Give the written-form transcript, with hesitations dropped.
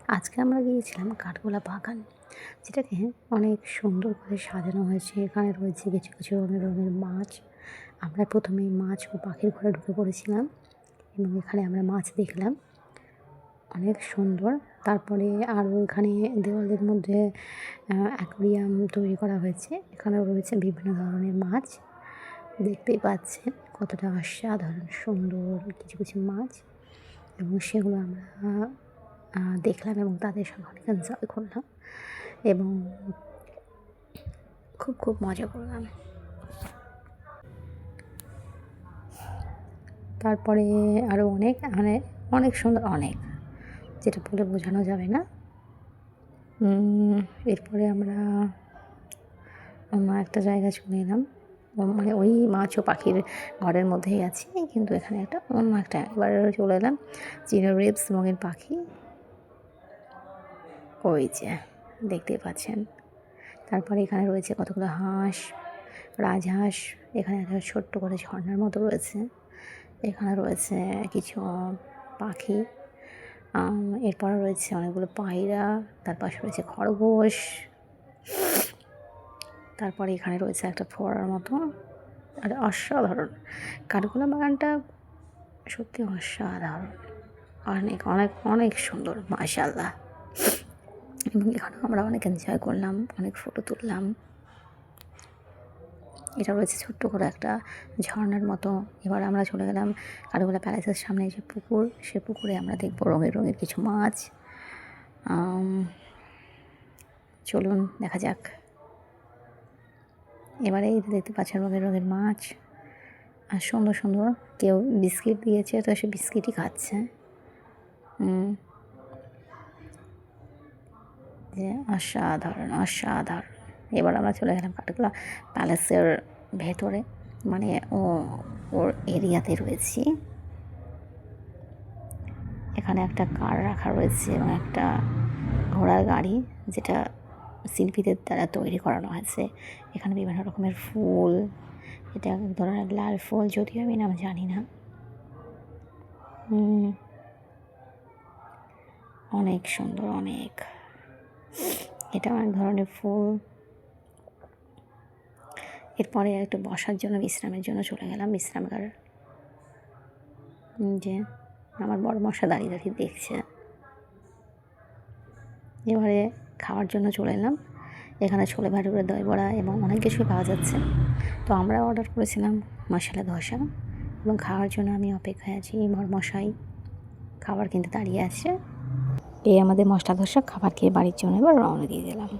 আজকে আমরা গিয়েছিলাম কাঠগোলা বাগান, যেটাকে অনেক সুন্দর করে সাজানো হয়েছে। এখানে রয়েছে কিছু কিছু রঙের রঙের মাছ। আমরা প্রথমেই মাছ ও পাখির ঘরে ঢুকে পড়েছিলাম এবং এখানে আমরা মাছ দেখলাম, অনেক সুন্দর। তারপরে আরও এখানে দেওয়ালের মধ্যে অ্যাকোরিয়াম তৈরি করা হয়েছে। এখানেও রয়েছে বিভিন্ন ধরনের মাছ, দেখতেই পাচ্ছেন কতটা অসাধারণ সুন্দর কিছু কিছু মাছ, এবং সেগুলো আমরা দেখলাম এবং তাদের সঙ্গে অনেক এনজয় করলাম এবং খুব খুব মজা করলাম। তারপরে আরও অনেক মানে অনেক সুন্দর, অনেক যেটা বলে বোঝানো যাবে না। এরপরে আমরা অন্য একটা জায়গায় চলে এলাম, মানে ওই মাছ ও পাখির ঘরের মধ্যেই আছি, কিন্তু এখানে একটা অন্য একটা এবারে চলে এলাম চিনো রিপস রঙের পাখি, ওই যে দেখতেই পাচ্ছেন। তারপরে এখানে রয়েছে কতগুলো হাঁস, রাজহাঁস। এখানে একটা ছোট্ট করে ঝর্ণার মতো রয়েছে। এখানে রয়েছে কিছু পাখি, এরপরে রয়েছে অনেকগুলো পায়রা, তার পাশে রয়েছে খরগোশ। তারপরে এখানে রয়েছে একটা ফোয়ারার মতো, আর অসাধারণ কাঠগোলা বাগানটা সত্যি অসাধারণ, অনেক অনেক অনেক সুন্দর মাশাআল্লাহ। এবং এখানে আমরা অনেক এনজয় করলাম, অনেক ফটো তুললাম। এটা রয়েছে ছোট্ট করে একটা ঝর্ণার মতো। এবার আমরা চলে গেলাম কাঠগোলা প্যালেসের সামনে যে পুকুর, সে পুকুরে আমরা দেখব রঙের রঙের কিছু মাছ। চলুন দেখা যাক। এবারে এই দেখতে পাচ্ছেন রঙের রঙের মাছ, আর সুন্দর সুন্দর। কেউ বিস্কিট দিয়েছে, তো সে বিস্কিটই খাচ্ছে। যে অসাধারণ অসাধারণ। এবার আমরা চলে গেলাম কাঠগোলা প্যালেসের ভেতরে, মানে ওর এরিয়াতে রয়েছি। এখানে একটা কার রাখা রয়েছে এবং একটা ঘোড়ার গাড়ি, যেটা শিল্পীদের দ্বারা তৈরি করানো হয়েছে। এখানে বিভিন্ন রকমের ফুল, এটা এক ধরনের লাল ফুল, যদিও আমি নাম জানি না। অনেক সুন্দর, অনেক। এটাও এক ধরনের ফুল। এরপরে একটু বসার জন্য, বিশ্রামের জন্য চলে গেলাম বিশ্রামগার। যে আমার বড় মশা দাঁড়িয়ে দাঁড়িয়ে দেখছে। এবারে খাওয়ার জন্য চলে এলাম। এখানে ছোলে ভাটুরে, দই বড়া এবং অনেক কিছুই পাওয়া যাচ্ছে। তো আমরা অর্ডার করেছিলাম মশলা ধোসা, এবং খাওয়ার জন্য আমি অপেক্ষায় আছি। মশাই খাবার কিনতে দাঁড়িয়ে আছে। এই আমাদের মশলা ধোসা খাবার খেয়ে বাড়ির জন্য এবার রওনা দিয়ে দিলাম।